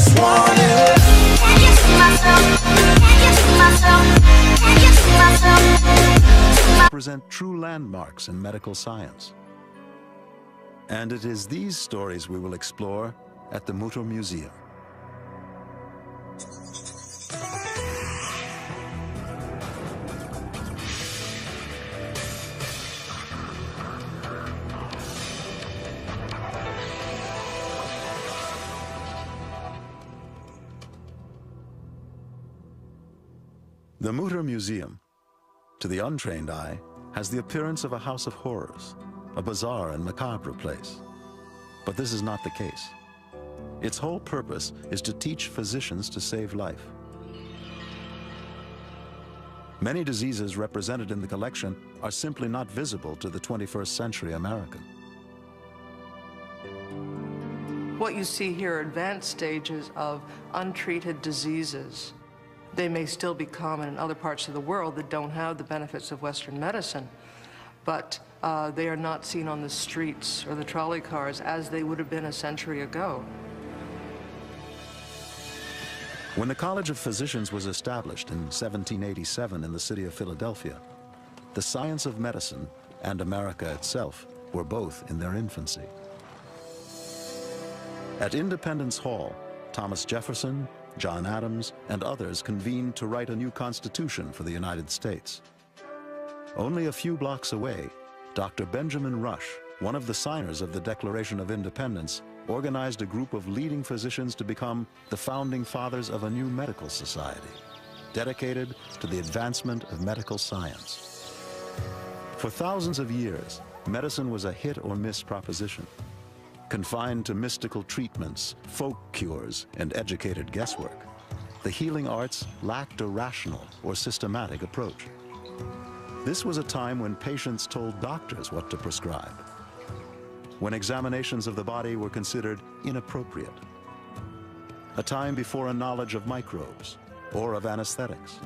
just want it. Can you see myself? Can you see myself? Can you see myself? Represent true landmarks in medical science. And it is these stories we will explore at the Mutter Museum. The Mutter Museum, to the untrained eye, has the appearance of a house of horrors, a bizarre and macabre place. But this is not the case. Its whole purpose is to teach physicians to save life. Many diseases represented in the collection are simply not visible to the 21st century American. What you see here are advanced stages of untreated diseases. They may still be common in other parts of the world that don't have the benefits of Western medicine, but they are not seen on the streets or the trolley cars as they would have been a century ago. When the College of Physicians was established in 1787 in the city of Philadelphia, the science of medicine and America itself were both in their infancy. At Independence Hall, Thomas Jefferson, John Adams, and others convened to write a new constitution for the United States. Only a few blocks away, Dr. Benjamin Rush, one of the signers of the Declaration of Independence, organized a group of leading physicians to become the founding fathers of a new medical society, dedicated to the advancement of medical science. For thousands of years, medicine was a hit or miss proposition, confined to mystical treatments, folk cures, and educated guesswork. The healing arts lacked a rational or systematic approach. This was a time when patients told doctors what to prescribe, when examinations of the body were considered inappropriate, a time before a knowledge of microbes or of anesthetics,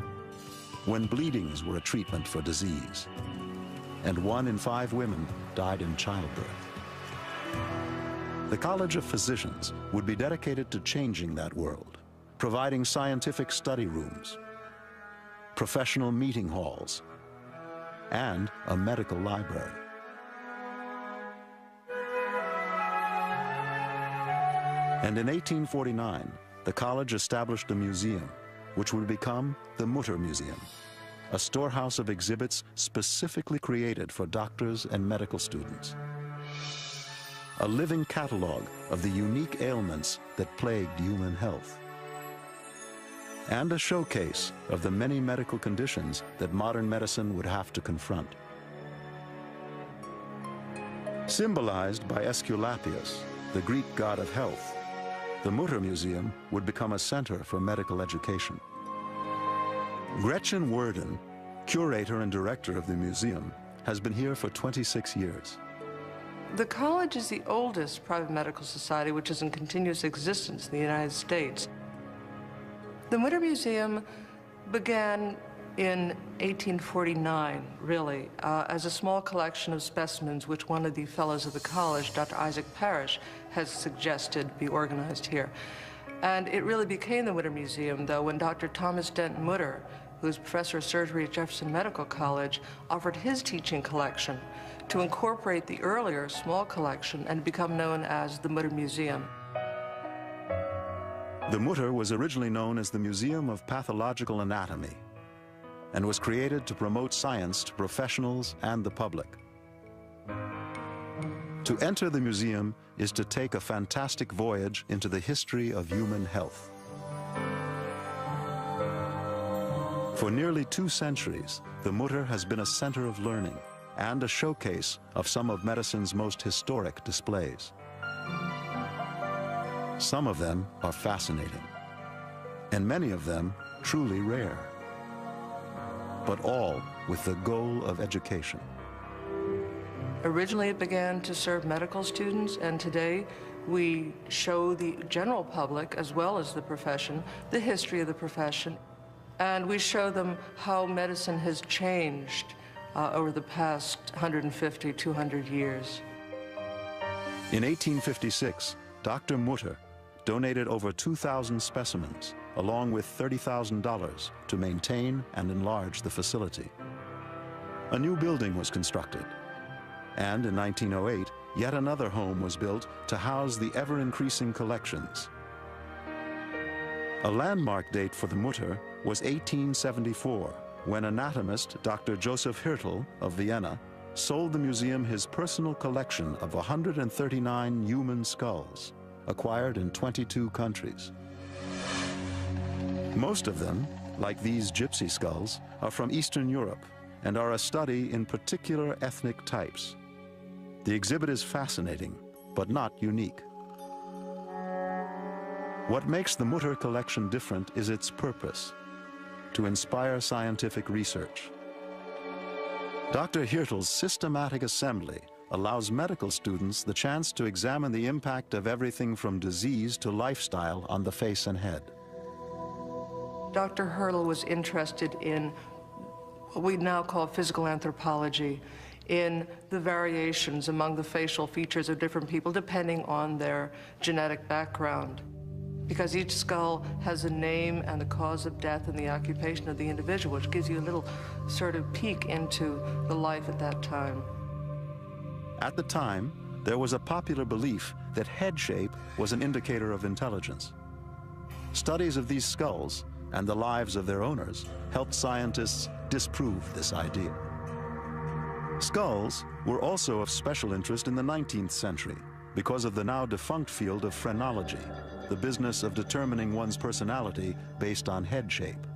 when bleedings were a treatment for disease, and 1 in 5 women died in childbirth. The College of Physicians would be dedicated to changing that world, providing scientific study rooms, professional meeting halls, and a medical library. And in 1849, the college established a museum, which would become the Mutter Museum, a storehouse of exhibits specifically created for doctors and medical students. A living catalog of the unique ailments that plagued human health, and a showcase of the many medical conditions that modern medicine would have to confront. Symbolized by Aesculapius, the Greek god of health, the Mutter Museum would become a center for medical education. Gretchen Worden, curator and director of the museum, has been here for 26 years. The college is the oldest private medical society which is in continuous existence in the United States. The Mutter Museum began in 1849, really, as a small collection of specimens which one of the fellows of the college, Dr. Isaac Parrish, has suggested be organized here. And it really became the Mutter Museum, though, when Dr. Thomas Dent Mutter, who is professor of surgery at Jefferson Medical College, offered his teaching collection to incorporate the earlier small collection and become known as the Mutter Museum. The Mutter was originally known as the Museum of Pathological Anatomy and was created to promote science to professionals and the public. To enter the museum is to take a fantastic voyage into the history of human health. For nearly 2 centuries, the Mutter has been a center of learning and a showcase of some of medicine's most historic displays. Some of them are fascinating, and many of them truly rare, but all with the goal of education. Originally, it began to serve medical students, and today we show the general public, as well as the profession, the history of the profession, and we show them how medicine has changed over the past 150, 200 years. In 1856, Dr. Mutter, donated over 2,000 specimens, along with $30,000 to maintain and enlarge the facility. A new building was constructed, and in 1908, yet another home was built to house the ever-increasing collections. A landmark date for the Mutter was 1874, when anatomist Dr. Joseph Hirtel of Vienna sold the museum his personal collection of 139 human skulls, acquired in 22 countries. Most of them, like these gypsy skulls, are from Eastern Europe and are a study in particular ethnic types. The exhibit is fascinating, but not unique. What makes the Mutter collection different is its purpose: to inspire scientific research. Dr. Hirtel's systematic assembly allows medical students the chance to examine the impact of everything from disease to lifestyle on the face and head. Dr. Hirtel was interested in what we now call physical anthropology, in the variations among the facial features of different people depending on their genetic background. Because each skull has a name and the cause of death and the occupation of the individual, which gives you a little sort of peek into the life at that time. At the time, there was a popular belief that head shape was an indicator of intelligence. Studies of these skulls and the lives of their owners helped scientists disprove this idea. Skulls were also of special interest in the 19th century because of the now defunct field of phrenology, the business of determining one's personality based on head shape.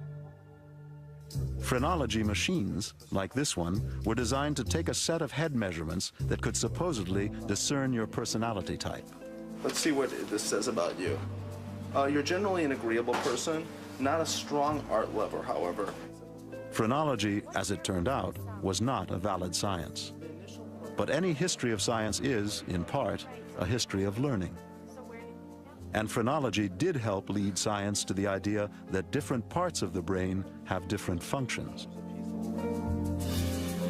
Phrenology machines, like this one, were designed to take a set of head measurements that could supposedly discern your personality type. Let's see what this says about you. You're generally an agreeable person, not a strong art lover, however. Phrenology, as it turned out, was not a valid science. But any history of science is, in part, a history of learning. And phrenology did help lead science to the idea that different parts of the brain have different functions.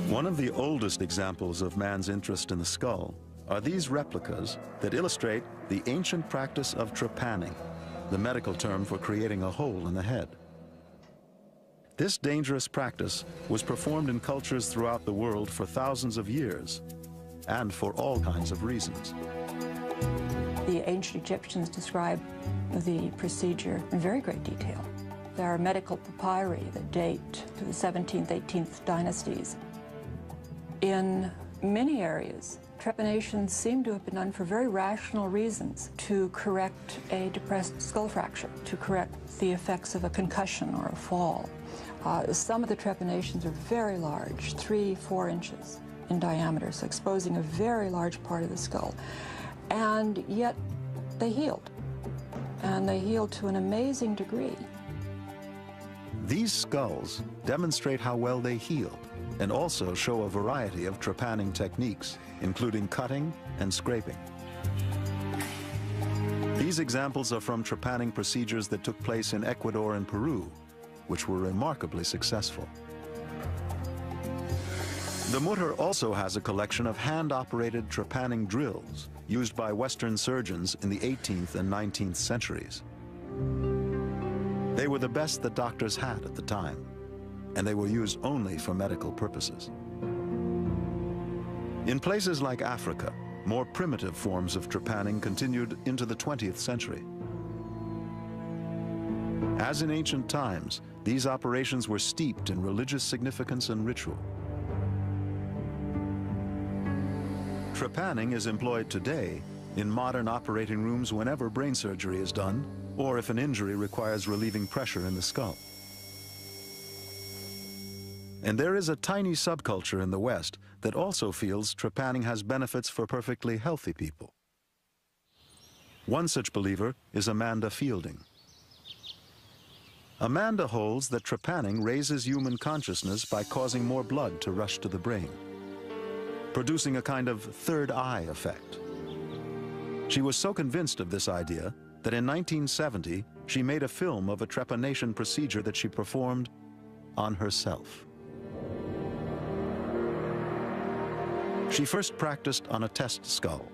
One of the oldest examples of man's interest in the skull are these replicas that illustrate the ancient practice of trepanning, the medical term for creating a hole in the head. This dangerous practice was performed in cultures throughout the world for thousands of years, and for all kinds of reasons. The ancient Egyptians describe the procedure in very great detail. There are medical papyri that date to the 17th, 18th dynasties. In many areas, trepanations seem to have been done for very rational reasons, to correct a depressed skull fracture, to correct the effects of a concussion or a fall. Some of the trepanations are very large, 3-4 inches in diameter, so exposing a very large part of the skull. And yet they healed, and they healed to an amazing degree. These skulls demonstrate how well they healed and also show a variety of trepanning techniques, including cutting and scraping. These examples are from trepanning procedures that took place in Ecuador and Peru, which were remarkably successful. The Mutter also has a collection of hand-operated trepanning drills used by Western surgeons in the 18th and 19th centuries. They were the best that doctors had at the time, and they were used only for medical purposes. In places like Africa, more primitive forms of trepanning continued into the 20th century. As in ancient times, these operations were steeped in religious significance and ritual. Trepanning is employed today in modern operating rooms whenever brain surgery is done, or if an injury requires relieving pressure in the skull. And there is a tiny subculture in the West that also feels trepanning has benefits for perfectly healthy people. One such believer is Amanda Fielding. Amanda holds that trepanning raises human consciousness by causing more blood to rush to the brain, producing a kind of third eye effect. She was so convinced of this idea that in 1970, she made a film of a trepanation procedure that she performed on herself. She first practiced on a test skull,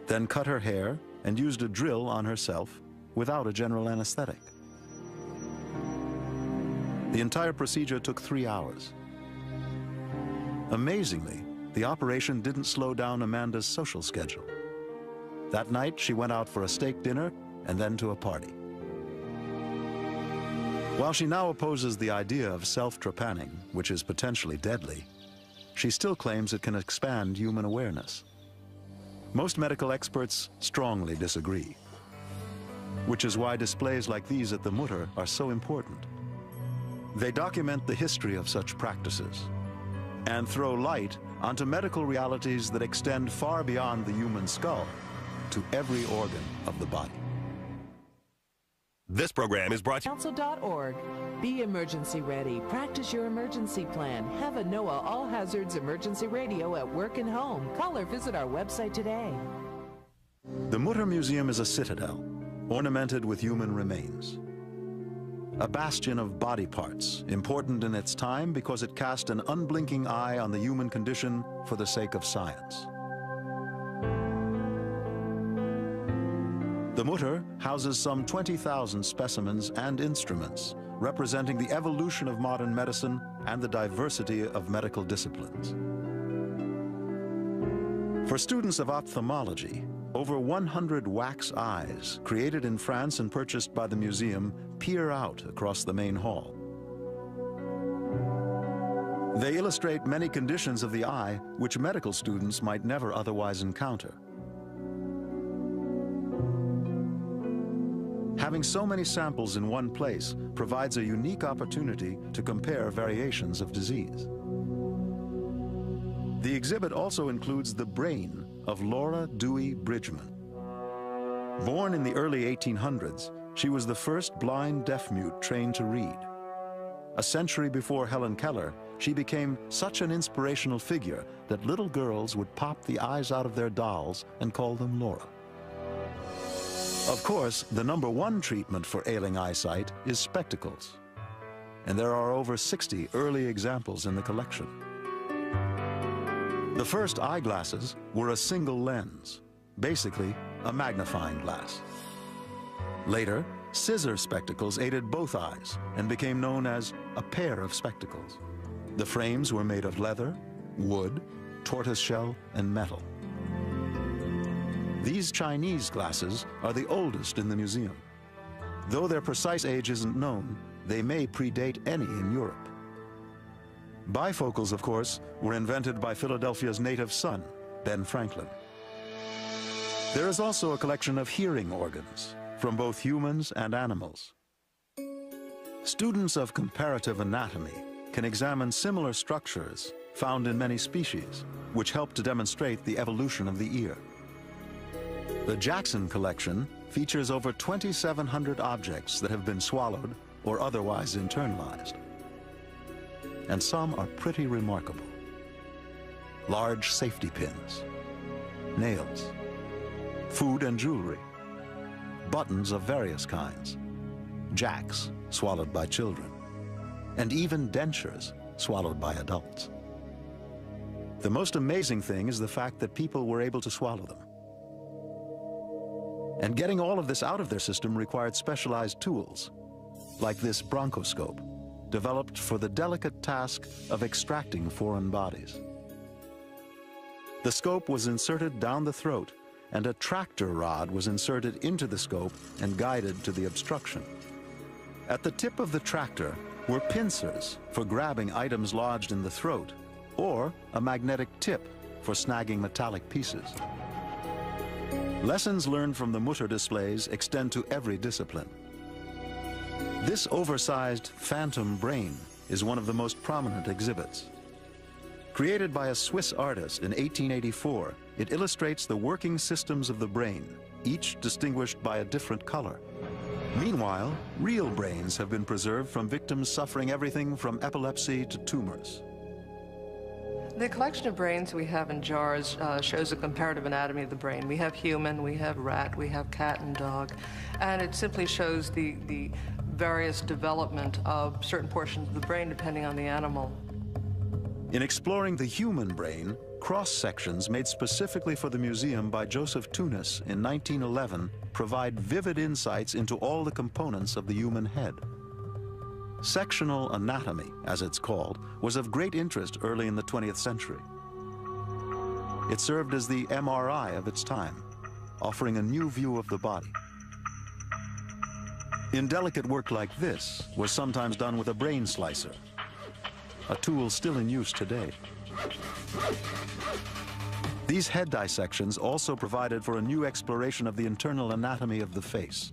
then cut her hair and used a drill on herself without a general anesthetic. The entire procedure took 3 hours. Amazingly, the operation didn't slow down Amanda's social schedule. That night, she went out for a steak dinner and then to a party. While she now opposes the idea of self-trepanning, which is potentially deadly, she still claims it can expand human awareness. Most medical experts strongly disagree, which is why displays like these at the Mutter are so important. They document the history of such practices and throw light onto medical realities that extend far beyond the human skull to every organ of the body. This program is brought to you. Council.org. Be emergency ready. Practice your emergency plan. Have a NOAA All Hazards Emergency Radio at work and home. Call or visit our website today. The Mutter Museum is a citadel, ornamented with human remains. A bastion of body parts, important in its time because it cast an unblinking eye on the human condition for the sake of science. The Mutter houses some 20,000 specimens and instruments representing the evolution of modern medicine and the diversity of medical disciplines. For students of ophthalmology, over 100 wax eyes, created in France and purchased by the museum, peer out across the main hall. They illustrate many conditions of the eye which medical students might never otherwise encounter. Having so many samples in one place provides a unique opportunity to compare variations of disease. The exhibit also includes the brain of Laura Dewey Bridgman. Born in the early 1800s, she was the first blind deaf-mute trained to read. A century before Helen Keller, she became such an inspirational figure that little girls would pop the eyes out of their dolls and call them Laura. Of course, the #1 treatment for ailing eyesight is spectacles, and there are over 60 early examples in the collection. The first eyeglasses were a single lens, basically a magnifying glass. Later, scissor spectacles aided both eyes and became known as a pair of spectacles. The frames were made of leather, wood, tortoiseshell, and metal. These Chinese glasses are the oldest in the museum. Though their precise age isn't known, they may predate any in Europe. Bifocals, of course, were invented by Philadelphia's native son, Ben Franklin. There is also a collection of hearing organs from both humans and animals. Students of comparative anatomy can examine similar structures found in many species, which help to demonstrate the evolution of the ear. The Jackson collection features over 2,700 objects that have been swallowed or otherwise internalized. And some are pretty remarkable. Large safety pins, nails, food and jewelry, buttons of various kinds, jacks swallowed by children, and even dentures swallowed by adults. The most amazing thing is the fact that people were able to swallow them. And getting all of this out of their system required specialized tools, like this bronchoscope, developed for the delicate task of extracting foreign bodies. The scope was inserted down the throat, and a tractor rod was inserted into the scope and guided to the obstruction. At the tip of the tractor were pincers for grabbing items lodged in the throat, or a magnetic tip for snagging metallic pieces. Lessons learned from the Mutter displays extend to every discipline. This oversized phantom brain is one of the most prominent exhibits. Created by a Swiss artist in 1884, it illustrates the working systems of the brain, each distinguished by a different color. Meanwhile, real brains have been preserved from victims suffering everything from epilepsy to tumors. The collection of brains we have in jars shows a comparative anatomy of the brain. We have human, we have rat, we have cat and dog, and it simply shows the various development of certain portions of the brain depending on the animal. In exploring the human brain, cross-sections made specifically for the museum by Joseph Tunis in 1911 provide vivid insights into all the components of the human head. Sectional anatomy, as it's called, was of great interest early in the 20th century. It served as the MRI of its time, offering a new view of the body. Indelicate work like this was sometimes done with a brain slicer, a tool still in use today. These head dissections also provided for a new exploration of the internal anatomy of the face.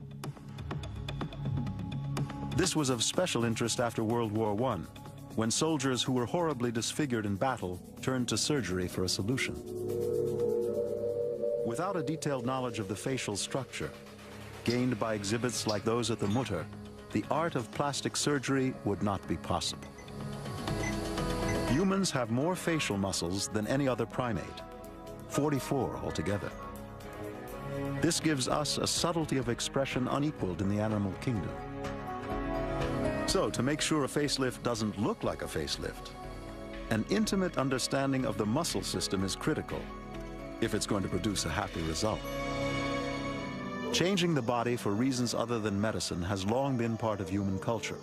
This was of special interest after World War I, when soldiers who were horribly disfigured in battle turned to surgery for a solution. Without a detailed knowledge of the facial structure, gained by exhibits like those at the Mutter, the art of plastic surgery would not be possible. Humans have more facial muscles than any other primate, 44 altogether. This gives us a subtlety of expression unequaled in the animal kingdom. So, to make sure a facelift doesn't look like a facelift, an intimate understanding of the muscle system is critical if it's going to produce a happy result. Changing the body for reasons other than medicine has long been part of human culture.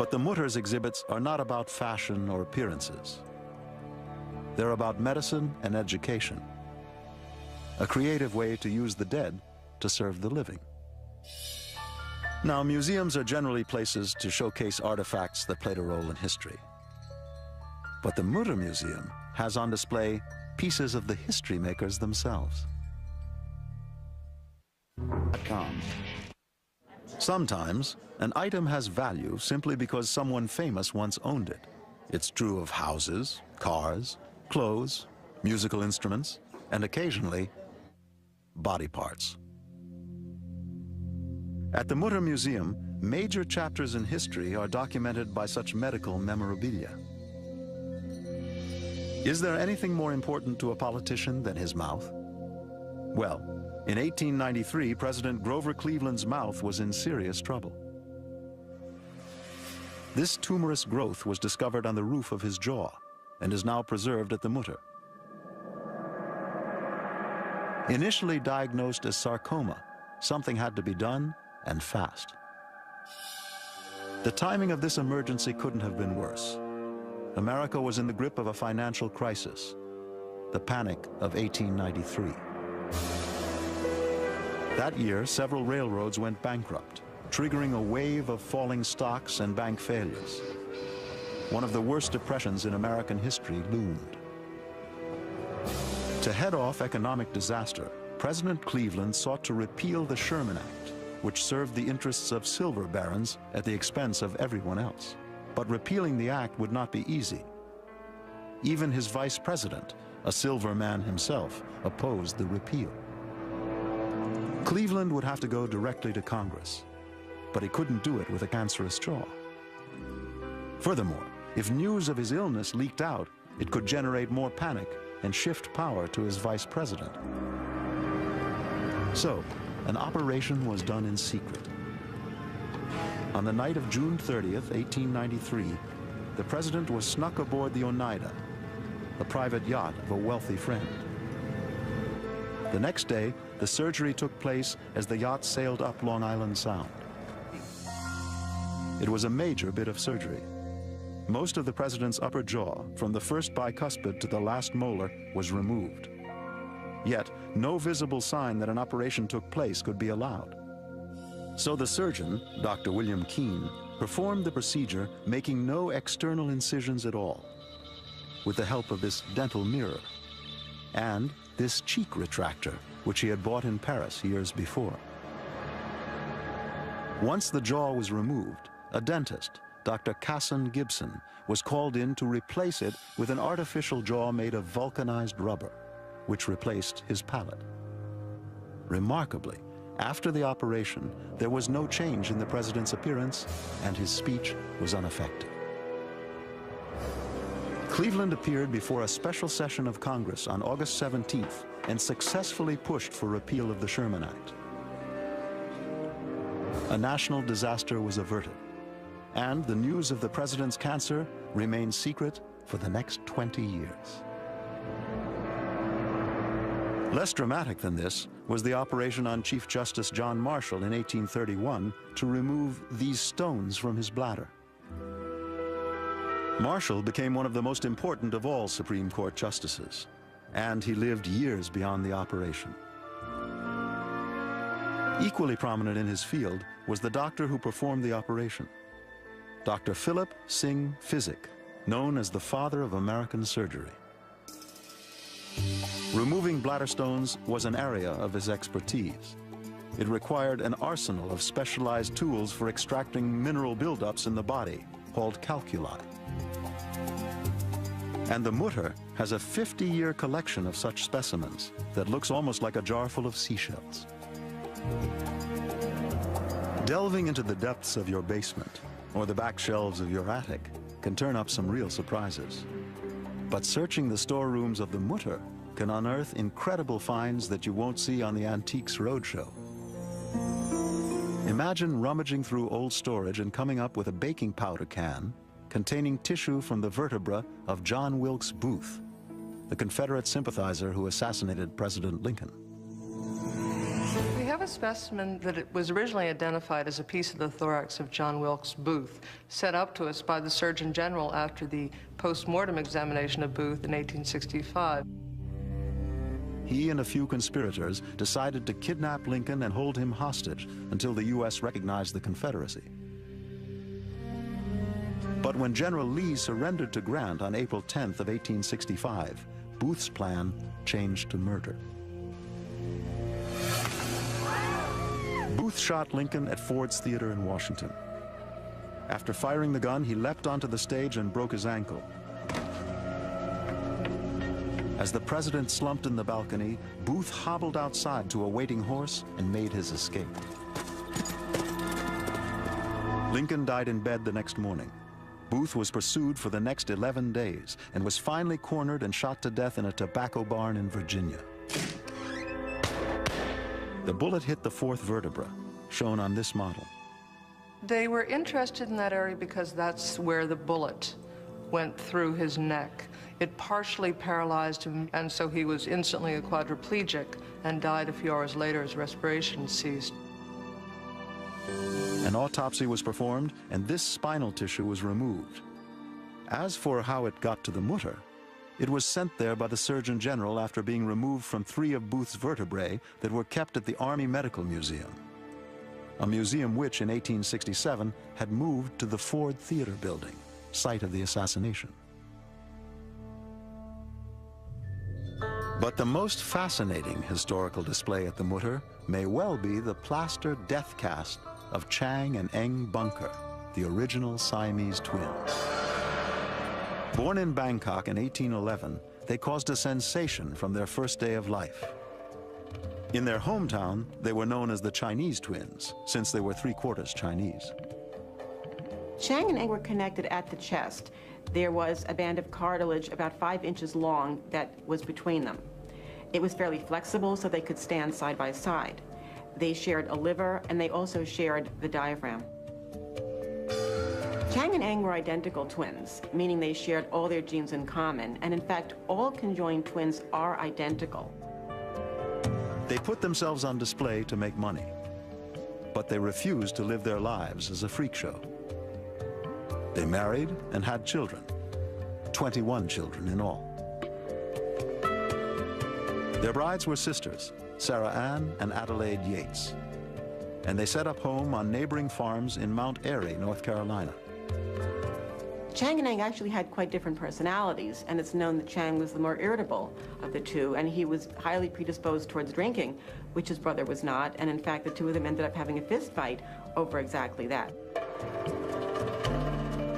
But the Mutter's exhibits are not about fashion or appearances. They're about medicine and education, a creative way to use the dead to serve the living. Now, museums are generally places to showcase artifacts that played a role in history. But the Mutter Museum has on display pieces of the history makers themselves. Sometimes, an item has value simply because someone famous once owned it. It's true of houses, cars, clothes, musical instruments, and occasionally, body parts. At the Mutter Museum, major chapters in history are documented by such medical memorabilia. Is there anything more important to a politician than his mouth? Well, in 1893, President Grover Cleveland's mouth was in serious trouble. This tumorous growth was discovered on the roof of his jaw and is now preserved at the Mutter. Initially diagnosed as sarcoma, something had to be done, and fast. The timing of this emergency couldn't have been worse. America was in the grip of a financial crisis, the Panic of 1893. That year, several railroads went bankrupt, triggering a wave of falling stocks and bank failures. One of the worst depressions in American history loomed. To head off economic disaster, President Cleveland sought to repeal the Sherman Act, which served the interests of silver barons at the expense of everyone else. But repealing the act would not be easy. Even his vice president, a silver man himself, opposed the repeal. Cleveland would have to go directly to Congress, but he couldn't do it with a cancerous jaw. Furthermore, if news of his illness leaked out, it could generate more panic and shift power to his vice president. So, an operation was done in secret. On the night of June 30th, 1893, the president was snuck aboard the Oneida, the private yacht of a wealthy friend. The next day, the surgery took place as the yacht sailed up Long Island Sound. It was a major bit of surgery. Most of the president's upper jaw, from the first bicuspid to the last molar, was removed. Yet, no visible sign that an operation took place could be allowed. So the surgeon, Dr. William Keene, performed the procedure, making no external incisions at all, with the help of this dental mirror and this cheek retractor, which he had bought in Paris years before. Once the jaw was removed, a dentist, Dr. Casson Gibson, was called in to replace it with an artificial jaw made of vulcanized rubber, which replaced his palate. Remarkably, after the operation, there was no change in the president's appearance, and his speech was unaffected. Cleveland appeared before a special session of Congress on August 17th and successfully pushed for repeal of the Sherman Act. A national disaster was averted, and the news of the president's cancer remained secret for the next 20 years. Less dramatic than this was the operation on Chief Justice John Marshall in 1831 to remove these stones from his bladder. Marshall became one of the most important of all Supreme Court justices, and he lived years beyond the operation. Equally prominent in his field was the doctor who performed the operation, Dr. Philip Singh Physic, known as the father of American surgery. Removing bladder stones was an area of his expertise. It required an arsenal of specialized tools for extracting mineral buildups in the body, called calculi. And the Mutter has a 50-year collection of such specimens that looks almost like a jar full of seashells. Delving into the depths of your basement or the back shelves of your attic can turn up some real surprises. But searching the storerooms of the Mutter can unearth incredible finds that you won't see on the Antiques Roadshow. Imagine rummaging through old storage and coming up with a baking powder can containing tissue from the vertebra of John Wilkes Booth, the Confederate sympathizer who assassinated President Lincoln. We have a specimen that it was originally identified as a piece of the thorax of John Wilkes Booth, sent up to us by the Surgeon General after the post-mortem examination of Booth in 1865. He and a few conspirators decided to kidnap Lincoln and hold him hostage until the U.S. recognized the Confederacy. But when General Lee surrendered to Grant on April 10th of 1865, Booth's plan changed to murder. Booth shot Lincoln at Ford's Theater in Washington. After firing the gun, he leapt onto the stage and broke his ankle. As the president slumped in the balcony, Booth hobbled outside to a waiting horse and made his escape. Lincoln died in bed the next morning. Booth was pursued for the next 11 days and was finally cornered and shot to death in a tobacco barn in Virginia. The bullet hit the fourth vertebra, shown on this model. They were interested in that area because that's where the bullet went through his neck. It partially paralyzed him, and so he was instantly a quadriplegic and died a few hours later as respiration ceased. An autopsy was performed, and this spinal tissue was removed. As for how it got to the Mutter, it was sent there by the Surgeon General after being removed from 3 of Booth's vertebrae that were kept at the Army Medical Museum, a museum which, in 1867, had moved to the Ford Theater building, site of the assassination. But the most fascinating historical display at the Mutter may well be the plaster death cast of Chang and Eng Bunker, the original Siamese twins. Born in Bangkok in 1811, they caused a sensation from their first day of life. In their hometown, they were known as the Chinese twins, since they were 3/4 Chinese. Chang and Eng were connected at the chest. There was a band of cartilage about 5 inches long that was between them. It was fairly flexible, so they could stand side by side. They shared a liver, and they also shared the diaphragm. Chang and Eng were identical twins, meaning they shared all their genes in common, and in fact, all conjoined twins are identical. They put themselves on display to make money, but they refused to live their lives as a freak show. They married and had children, 21 children in all. Their brides were sisters, Sarah Ann and Adelaide Yates, and they set up home on neighboring farms in Mount Airy, North Carolina. Chang and Eng actually had quite different personalities, and it's known that Chang was the more irritable of the two, and he was highly predisposed towards drinking, which his brother was not, and in fact the two of them ended up having a fist fight over exactly that.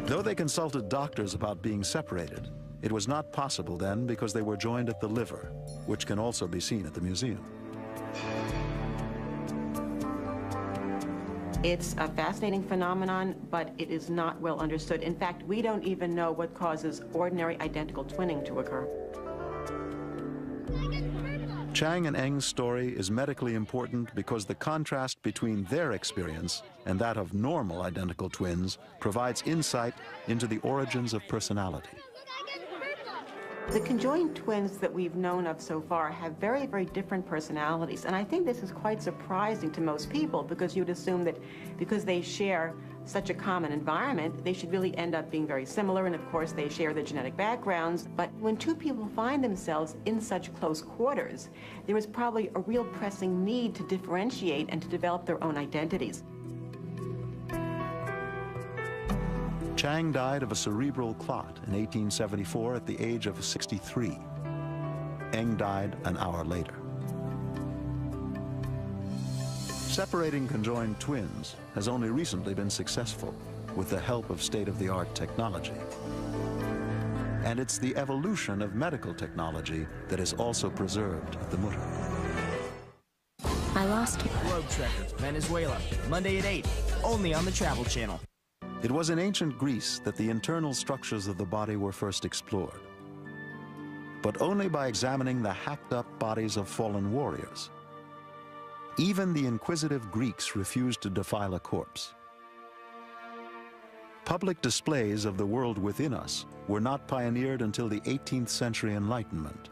Though they consulted doctors about being separated, it was not possible then because they were joined at the liver, which can also be seen at the museum. It's a fascinating phenomenon, but it is not well understood. In fact, we don't even know what causes ordinary identical twinning to occur. Chang and Eng's story is medically important because the contrast between their experience and that of normal identical twins provides insight into the origins of personality. The conjoined twins that we've known of so far have very, very different personalities, and I think this is quite surprising to most people because you'd assume that because they share such a common environment, they should really end up being very similar, and of course they share their genetic backgrounds. But when two people find themselves in such close quarters, there is probably a real pressing need to differentiate and to develop their own identities. Chang died of a cerebral clot in 1874 at the age of 63. Eng died an hour later. Separating conjoined twins has only recently been successful with the help of state-of-the-art technology. And it's the evolution of medical technology that is also preserved at the Mutter. I lost you. Road Trekkers, Venezuela, Monday at 8, only on the Travel Channel. It was in ancient Greece that the internal structures of the body were first explored, but only by examining the hacked-up bodies of fallen warriors. Even the inquisitive Greeks refused to defile a corpse. Public displays of the world within us were not pioneered until the 18th century Enlightenment.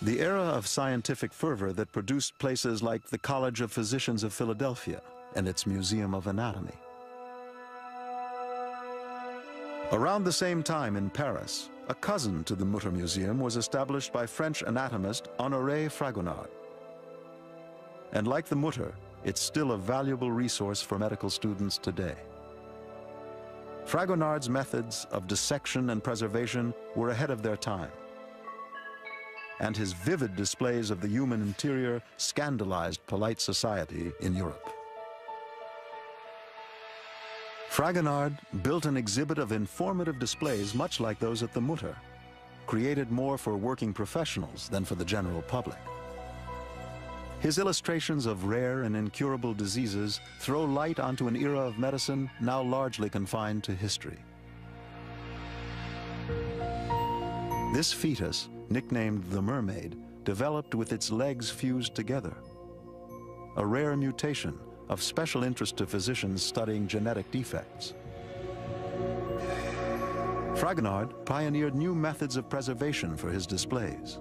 The era of scientific fervor that produced places like the College of Physicians of Philadelphia and its Museum of Anatomy. Around the same time in Paris, a cousin to the Mutter Museum was established by French anatomist Honoré Fragonard. And like the Mutter, it's still a valuable resource for medical students today. Fragonard's methods of dissection and preservation were ahead of their time, and his vivid displays of the human interior scandalized polite society in Europe. Fragonard built an exhibit of informative displays much like those at the Mutter, created more for working professionals than for the general public. His illustrations of rare and incurable diseases throw light onto an era of medicine now largely confined to history. This fetus, nicknamed the mermaid, developed with its legs fused together. A rare mutation of special interest to physicians studying genetic defects. Fragonard pioneered new methods of preservation for his displays.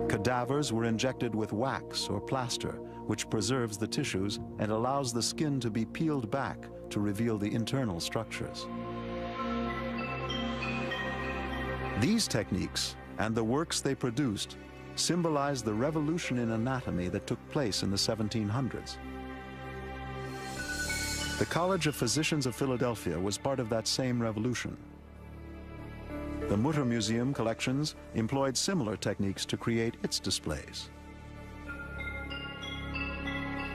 Cadavers were injected with wax or plaster, which preserves the tissues and allows the skin to be peeled back to reveal the internal structures. These techniques and the works they produced symbolize the revolution in anatomy that took place in the 1700s. The College of Physicians of Philadelphia was part of that same revolution. The Mutter Museum collections employed similar techniques to create its displays.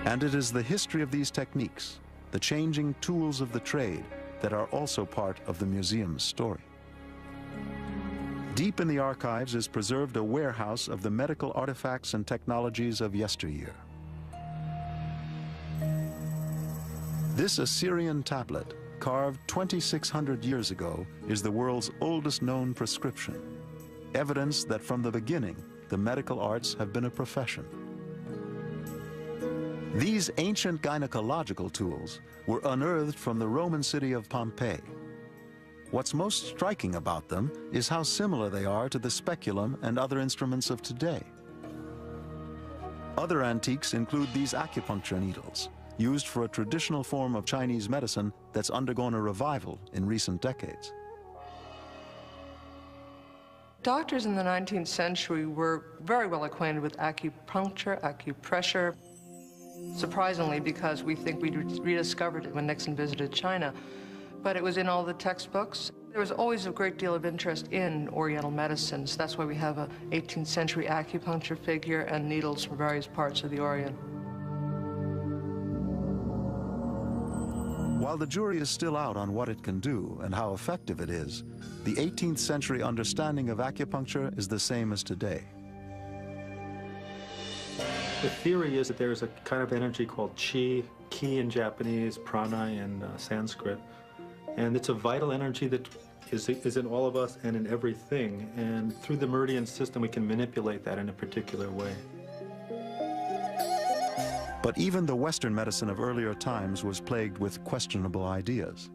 And it is the history of these techniques, the changing tools of the trade, that are also part of the museum's story. Deep in the archives is preserved a warehouse of the medical artifacts and technologies of yesteryear. This Assyrian tablet, carved 2,600 years ago, is the world's oldest known prescription, evidence that from the beginning, the medical arts have been a profession. These ancient gynecological tools were unearthed from the Roman city of Pompeii. What's most striking about them is how similar they are to the speculum and other instruments of today. Other antiques include these acupuncture needles, used for a traditional form of Chinese medicine that's undergone a revival in recent decades. Doctors in the 19th century were very well acquainted with acupuncture, acupressure, surprisingly, because we think we rediscovered it when Nixon visited China. But it was in all the textbooks. There was always a great deal of interest in Oriental medicines. That's why we have an 18th century acupuncture figure and needles from various parts of the Orient. While the jury is still out on what it can do and how effective it is, the 18th century understanding of acupuncture is the same as today. The theory is that there's a kind of energy called qi, ki in Japanese, prana in Sanskrit, and it's a vital energy that is in all of us and in everything, and through the meridian system we can manipulate that in a particular way. But even the Western medicine of earlier times was plagued with questionable ideas.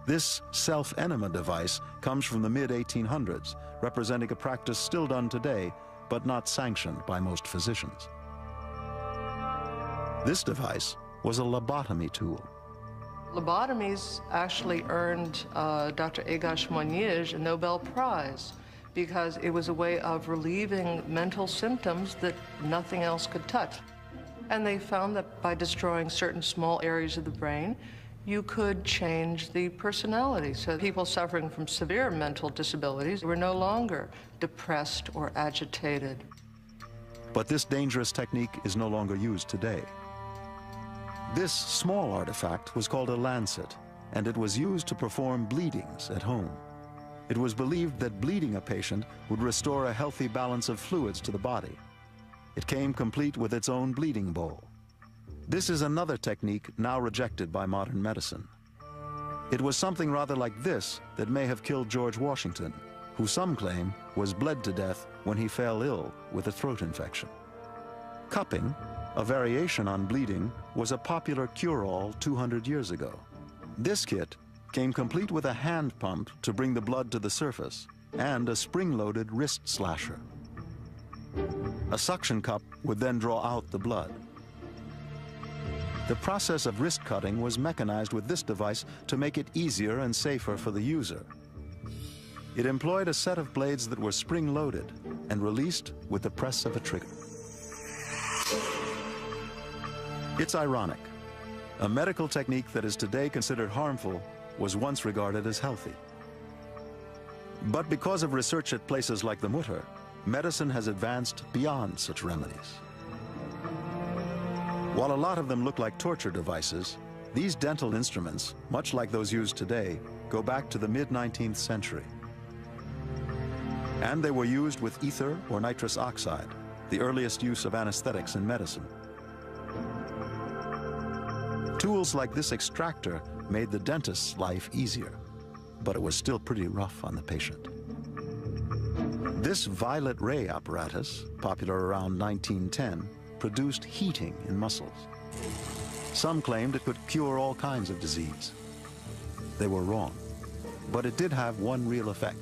This self-enema device comes from the mid-1800s, representing a practice still done today, but not sanctioned by most physicians. This device was a lobotomy tool. Lobotomies actually earned Dr. Egash Monij a Nobel Prize because it was a way of relieving mental symptoms that nothing else could touch. And they found that by destroying certain small areas of the brain, you could change the personality. So people suffering from severe mental disabilities were no longer depressed or agitated. But this dangerous technique is no longer used today. This small artifact was called a lancet, and it was used to perform bleedings at home. It was believed that bleeding a patient would restore a healthy balance of fluids to the body. It came complete with its own bleeding bowl. This is another technique now rejected by modern medicine. It was something rather like this that may have killed George Washington, who some claim was bled to death when he fell ill with a throat infection. Cupping, a variation on bleeding, was a popular cure-all 200 years ago. This kit came complete with a hand pump to bring the blood to the surface and a spring-loaded wrist slasher. A suction cup would then draw out the blood. The process of wrist cutting was mechanized with this device to make it easier and safer for the user. It employed a set of blades that were spring-loaded and released with the press of a trigger. It's ironic. A medical technique that is today considered harmful was once regarded as healthy. But because of research at places like the Mutter, medicine has advanced beyond such remedies. While a lot of them look like torture devices, these dental instruments, much like those used today, go back to the mid-19th century. And they were used with ether or nitrous oxide, the earliest use of anesthetics in medicine. Tools like this extractor made the dentist's life easier, but it was still pretty rough on the patient. This violet ray apparatus, popular around 1910, produced heating in muscles. Some claimed it could cure all kinds of disease. They were wrong, but it did have one real effect.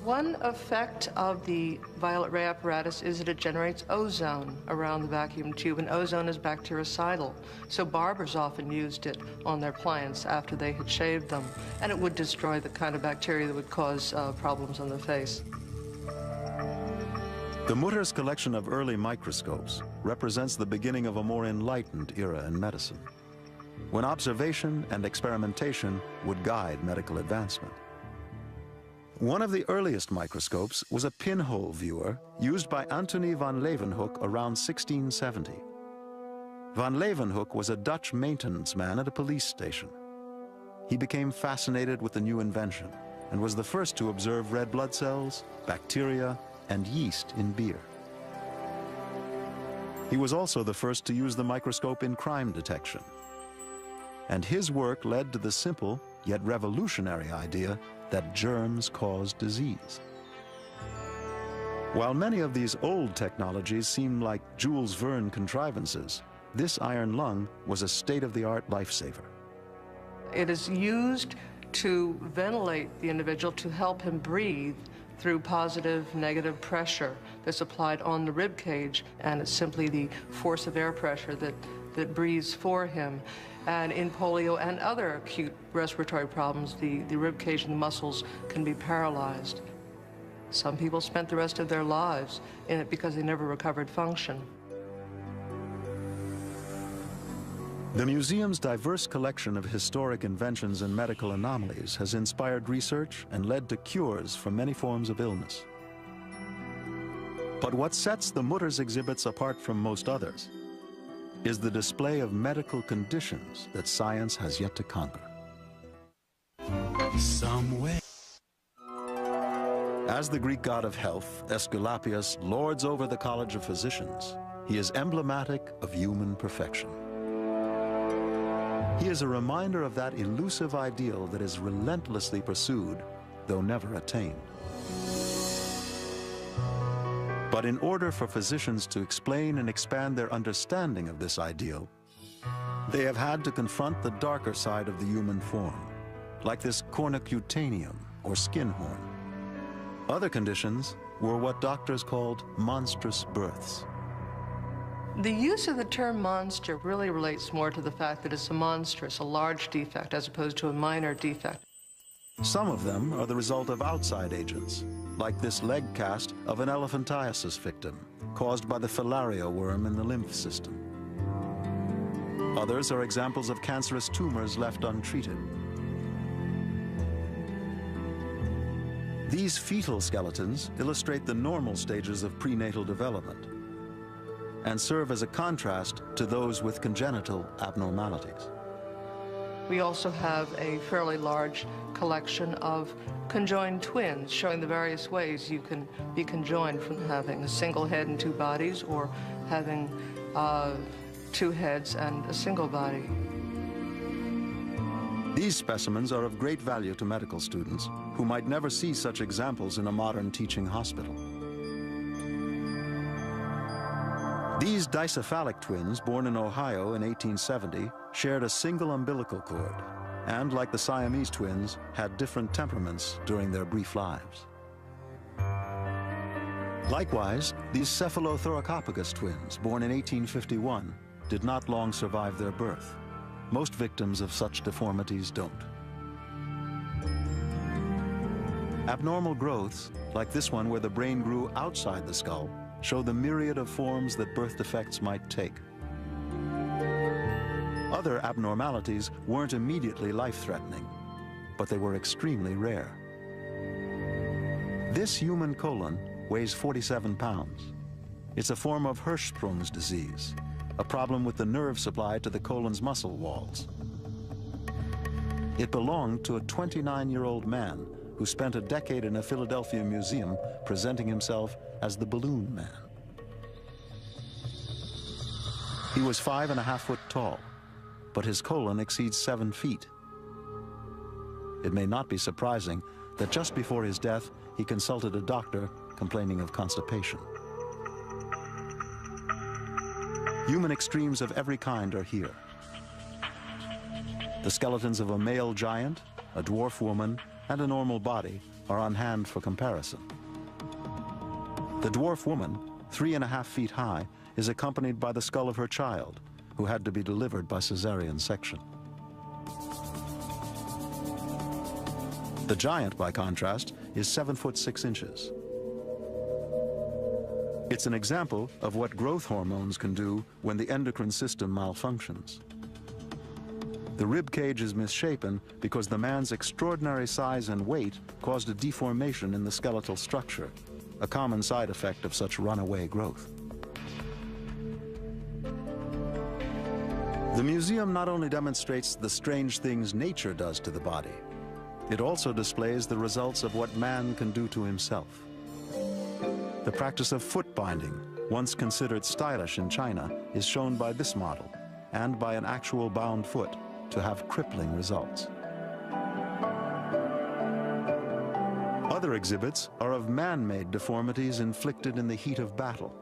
One effect of the violet ray apparatus is that it generates ozone around the vacuum tube, and ozone is bactericidal. So barbers often used it on their clients after they had shaved them, and it would destroy the kind of bacteria that would cause problems on the face. The Mutter's collection of early microscopes represents the beginning of a more enlightened era in medicine, when observation and experimentation would guide medical advancement. One of the earliest microscopes was a pinhole viewer used by Antony van Leeuwenhoek around 1670. Van Leeuwenhoek was a Dutch maintenance man at a police station. He became fascinated with the new invention and was the first to observe red blood cells, bacteria, and yeast in beer. He was also the first to use the microscope in crime detection. And his work led to the simple yet revolutionary idea that germs cause disease. While many of these old technologies seem like Jules Verne contrivances, this iron lung was a state-of-the-art lifesaver. It is used to ventilate the individual, to help him breathe through positive, negative pressure that's applied on the rib cage, and it's simply the force of air pressure that breathes for him. And in polio and other acute respiratory problems, the rib cage and the muscles can be paralyzed. Some people spent the rest of their lives in it because they never recovered function. The museum's diverse collection of historic inventions and medical anomalies has inspired research and led to cures for many forms of illness. But what sets the Mutter's exhibits apart from most others is the display of medical conditions that science has yet to conquer. Somewhere. As the Greek god of health, Aesculapius lords over the College of Physicians. He is emblematic of human perfection. He is a reminder of that elusive ideal that is relentlessly pursued, though never attained. But in order for physicians to explain and expand their understanding of this ideal, they have had to confront the darker side of the human form, like this cornicutaneum, or skin horn. Other conditions were what doctors called monstrous births. The use of the term monster really relates more to the fact that it's a monstrous, a large defect, as opposed to a minor defect. Some of them are the result of outside agents, like this leg cast of an elephantiasis victim, caused by the filaria worm in the lymph system. Others are examples of cancerous tumors left untreated. These fetal skeletons illustrate the normal stages of prenatal development and serve as a contrast to those with congenital abnormalities. We also have a fairly large collection of conjoined twins, showing the various ways you can be conjoined, from having a single head and two bodies, or having two heads and a single body. These specimens are of great value to medical students who might never see such examples in a modern teaching hospital. These dicephalic twins, born in Ohio in 1870, shared a single umbilical cord and, like the Siamese twins, had different temperaments during their brief lives. Likewise, these cephalothoracopagus twins, born in 1851, did not long survive their birth. Most victims of such deformities don't. Abnormal growths, like this one where the brain grew outside the skull, show the myriad of forms that birth defects might take. Other abnormalities weren't immediately life-threatening, but they were extremely rare. This human colon weighs 47 pounds. It's a form of Hirschsprung's disease, a problem with the nerve supply to the colon's muscle walls. It belonged to a 29-year-old man who spent a decade in a Philadelphia museum presenting himself as the balloon man. He was 5.5 feet tall, but his colon exceeds 7 feet. It may not be surprising that just before his death, he consulted a doctor complaining of constipation. Human extremes of every kind are here. The skeletons of a male giant, a dwarf woman, and a normal body are on hand for comparison. The dwarf woman, 3.5 feet high, is accompanied by the skull of her child, who had to be delivered by cesarean section. The giant, by contrast, is 7 foot 6 inches. It's an example of what growth hormones can do when the endocrine system malfunctions. The rib cage is misshapen because the man's extraordinary size and weight caused a deformation in the skeletal structure, a common side effect of such runaway growth. The museum not only demonstrates the strange things nature does to the body, it also displays the results of what man can do to himself. The practice of foot binding, once considered stylish in China, is shown by this model, and by an actual bound foot, to have crippling results. Other exhibits are of man-made deformities inflicted in the heat of battle.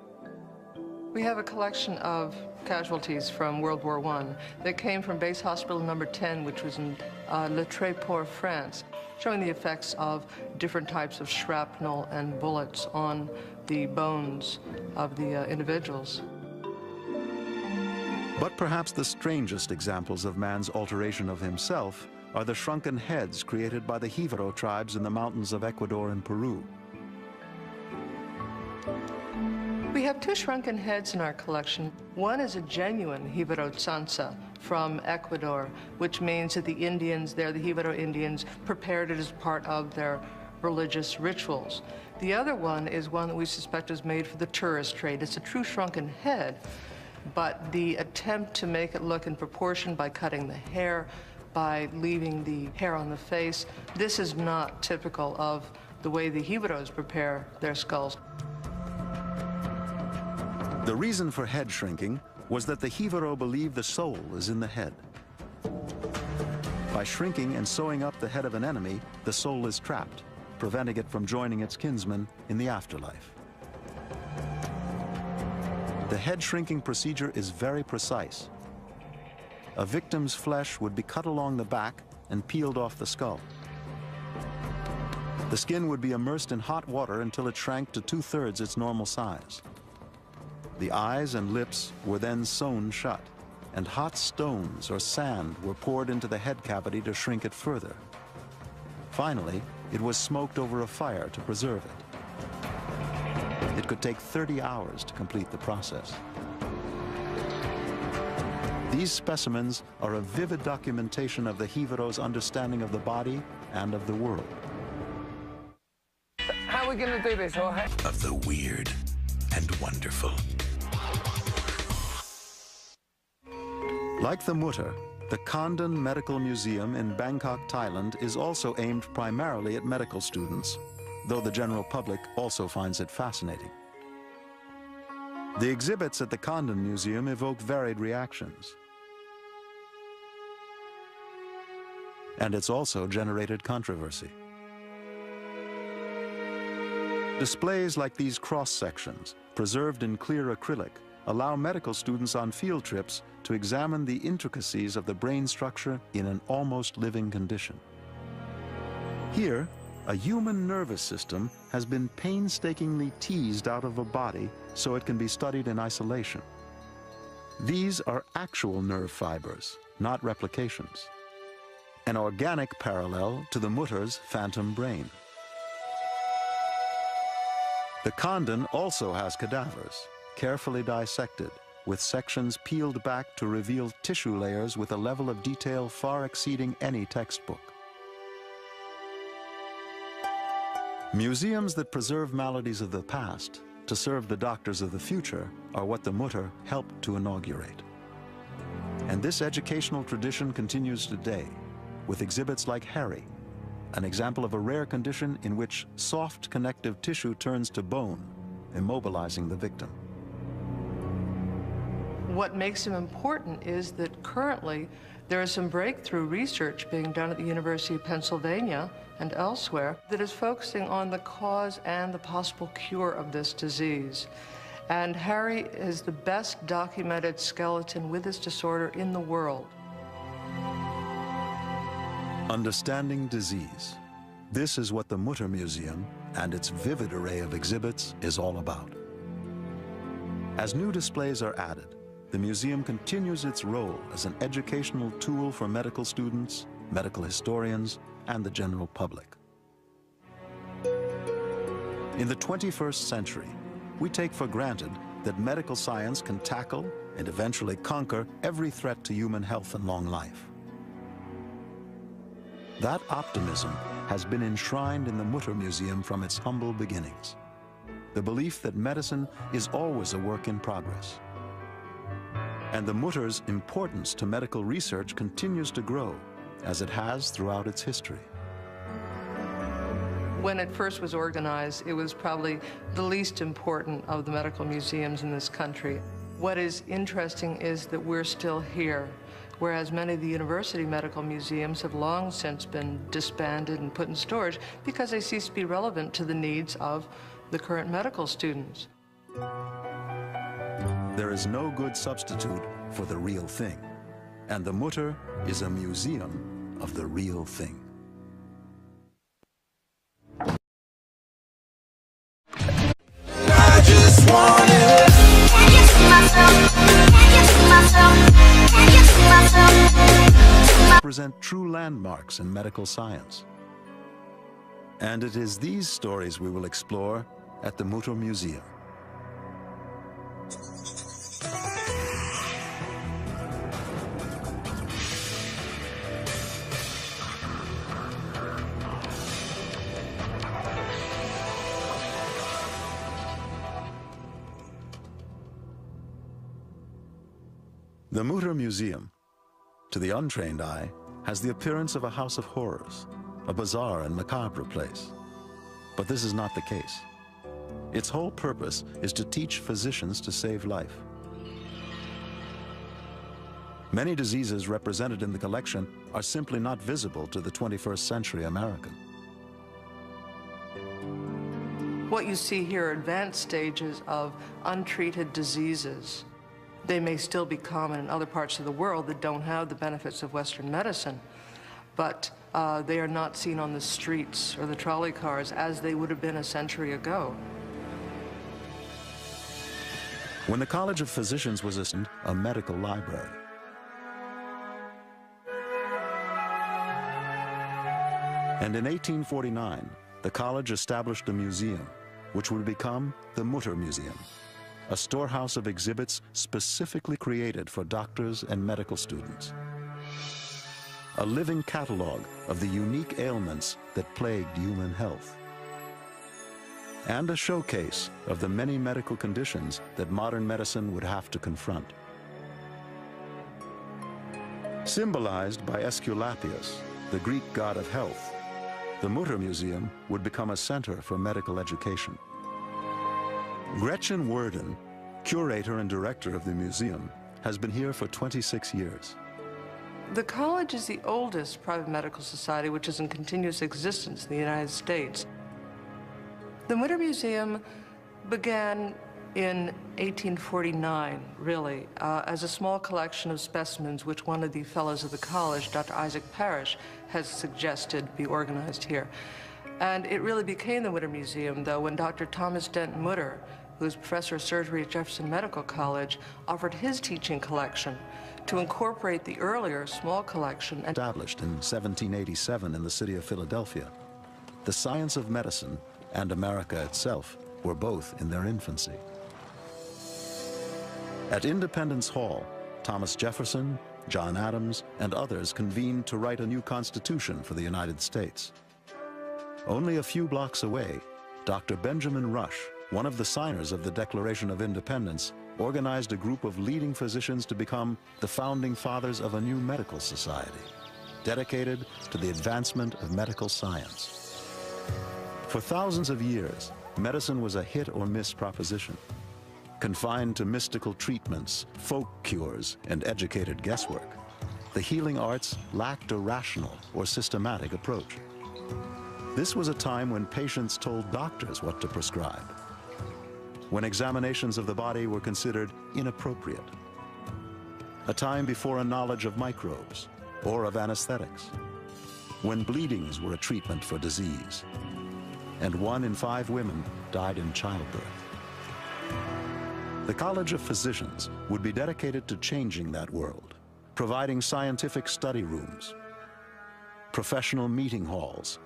We have a collection of casualties from World War I that came from Base Hospital number 10, which was in Le Tréport, France, showing the effects of different types of shrapnel and bullets on the bones of the individuals. But perhaps the strangest examples of man's alteration of himself are the shrunken heads created by the Jivaro tribes in the mountains of Ecuador and Peru. We have 2 shrunken heads in our collection. One is a genuine Jivaro tzanza from Ecuador, which means that the Indians there, the Jivaro Indians, prepared it as part of their religious rituals. The other one is one that we suspect is made for the tourist trade. It's a true shrunken head, but the attempt to make it look in proportion by cutting the hair, by leaving the hair on the face, this is not typical of the way the Jivaros prepare their skulls. The reason for head shrinking was that the Jivaro believed the soul is in the head. By shrinking and sewing up the head of an enemy, the soul is trapped, preventing it from joining its kinsmen in the afterlife. The head shrinking procedure is very precise. A victim's flesh would be cut along the back and peeled off the skull. The skin would be immersed in hot water until it shrank to 2/3 its normal size. The eyes and lips were then sewn shut, and hot stones or sand were poured into the head cavity to shrink it further. Finally, it was smoked over a fire to preserve it. It could take 30 hours to complete the process. These specimens are a vivid documentation of the Jivaro's understanding of the body and of the world. How are we going to do this, Jorge? Of the weird and wonderful. Like the Mutter, the Kandon Medical Museum in Bangkok, Thailand is also aimed primarily at medical students, though the general public also finds it fascinating. The exhibits at the Kandon Museum evoke varied reactions. And it's also generated controversy. Displays like these cross-sections, preserved in clear acrylic, allow medical students on field trips to examine the intricacies of the brain structure in an almost living condition. Here, a human nervous system has been painstakingly teased out of a body so it can be studied in isolation. These are actual nerve fibers, not replications. An organic parallel to the Mutter's phantom brain. The Kandon also has cadavers, carefully dissected, with sections peeled back to reveal tissue layers with a level of detail far exceeding any textbook. Museums that preserve maladies of the past to serve the doctors of the future are what the Mutter helped to inaugurate. And this educational tradition continues today with exhibits like Harry, an example of a rare condition in which soft connective tissue turns to bone, immobilizing the victim. What makes him important is that currently there is some breakthrough research being done at the University of Pennsylvania and elsewhere that is focusing on the cause and the possible cure of this disease. And Harry is the best documented skeleton with this disorder in the world. Understanding disease. This is what the Mutter Museum and its vivid array of exhibits is all about. As new displays are added, the museum continues its role as an educational tool for medical students, medical historians, and the general public. In the 21st century, we take for granted that medical science can tackle and eventually conquer every threat to human health and long life. That optimism has been enshrined in the Mutter Museum from its humble beginnings. The belief that medicine is always a work in progress. And the Mutter's importance to medical research continues to grow, as it has throughout its history. When it first was organized, it was probably the least important of the medical museums in this country. What is interesting is that we're still here, whereas many of the university medical museums have long since been disbanded and put in storage because they cease to be relevant to the needs of the current medical students. There is no good substitute for the real thing, and the Mutter is a museum of the real thing. I just want it. Can you see myself? Can you see myself? Can you see myself? Represent true landmarks in medical science. And it is these stories we will explore at the Mutter Museum. The Mutter Museum, to the untrained eye, has the appearance of a house of horrors, a bizarre and macabre place. But this is not the case. Its whole purpose is to teach physicians to save life. Many diseases represented in the collection are simply not visible to the 21st century American. What you see here are advanced stages of untreated diseases. They may still be common in other parts of the world that don't have the benefits of Western medicine, but they are not seen on the streets or the trolley cars as they would have been a century ago. When the College of Physicians was a medical library. And in 1849, the college established a museum, which would become the Mutter Museum, a storehouse of exhibits specifically created for doctors and medical students. A living catalog of the unique ailments that plagued human health. And a showcase of the many medical conditions that modern medicine would have to confront. Symbolized by Aesculapius, the Greek god of health, the Mutter Museum would become a center for medical education. Gretchen Worden, curator and director of the museum, has been here for 26 years. The college is the oldest private medical society which is in continuous existence in the United States. The Mutter Museum began in 1849, really, as a small collection of specimens which one of the fellows of the college, Dr. Isaac Parrish, has suggested be organized here. And it really became the Mutter Museum, though, when Dr. Thomas Dent Mutter, who is professor of surgery at Jefferson Medical College, offered his teaching collection to incorporate the earlier small collection. Established in 1787 in the city of Philadelphia, the science of medicine and America itself were both in their infancy. At Independence Hall, Thomas Jefferson, John Adams, and others convened to write a new constitution for the United States. Only a few blocks away, Dr. Benjamin Rush, one of the signers of the Declaration of Independence, organized a group of leading physicians to become the founding fathers of a new medical society, dedicated to the advancement of medical science. For thousands of years, medicine was a hit or miss proposition, confined to mystical treatments, folk cures, and educated guesswork. The healing arts lacked a rational or systematic approach. This was a time when patients told doctors what to prescribe, when examinations of the body were considered inappropriate, a time before a knowledge of microbes or of anesthetics, when bleedings were a treatment for disease, and 1 in 5 women died in childbirth. The College of Physicians would be dedicated to changing that world, providing scientific study rooms, professional meeting halls,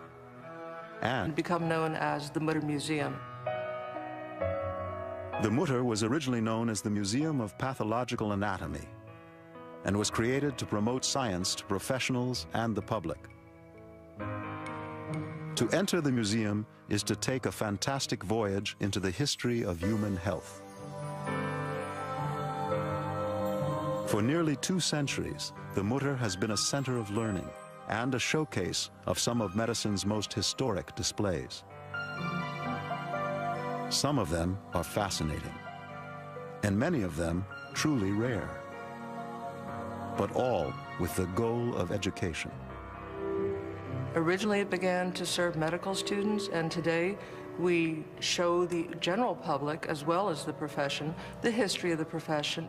and become known as the Mutter Museum. The Mutter was originally known as the Museum of Pathological Anatomy and was created to promote science to professionals and the public. To enter the museum is to take a fantastic voyage into the history of human health. For nearly 2 centuries, the Mutter has been a center of learning and a showcase of some of medicine's most historic displays. Some of them are fascinating, and many of them truly rare, but all with the goal of education. Originally, it began to serve medical students, and today we show the general public, as well as the profession, the history of the profession,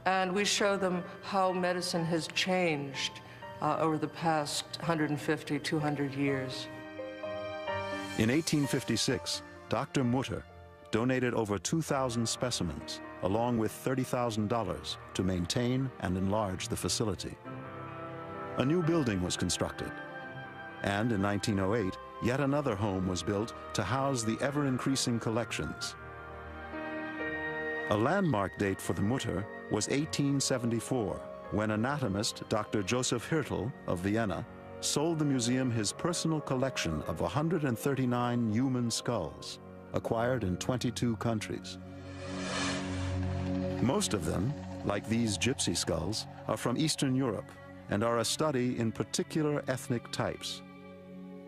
and we show them how medicine has changed over the past 150, 200 years. In 1856, Dr. Mutter donated over 2,000 specimens, along with $30,000 to maintain and enlarge the facility. A new building was constructed, and in 1908, yet another home was built to house the ever-increasing collections. A landmark date for the Mutter was 1874, when anatomist Dr. Joseph Hirtel of Vienna sold the museum his personal collection of 139 human skulls, acquired in 22 countries. Most of them, like these gypsy skulls, are from Eastern Europe and are a study in particular ethnic types.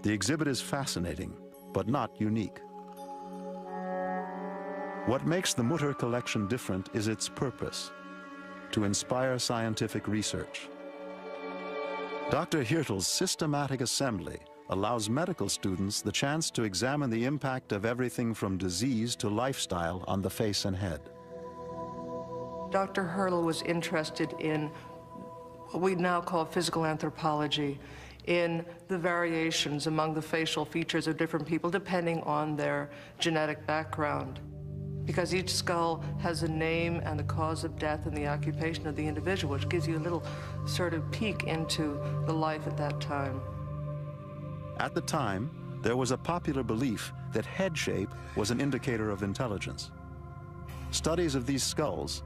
The exhibit is fascinating, but not unique. What makes the Mutter collection different is its purpose: to inspire scientific research. Dr. Hirtel's systematic assembly allows medical students the chance to examine the impact of everything from disease to lifestyle on the face and head. Dr. Hirtel was interested in what we now call physical anthropology, in the variations among the facial features of different people depending on their genetic background. Because each skull has a name and the cause of death and the occupation of the individual, which gives you a little sort of peek into the life at that time. At the time, there was a popular belief that head shape was an indicator of intelligence. Studies of these skulls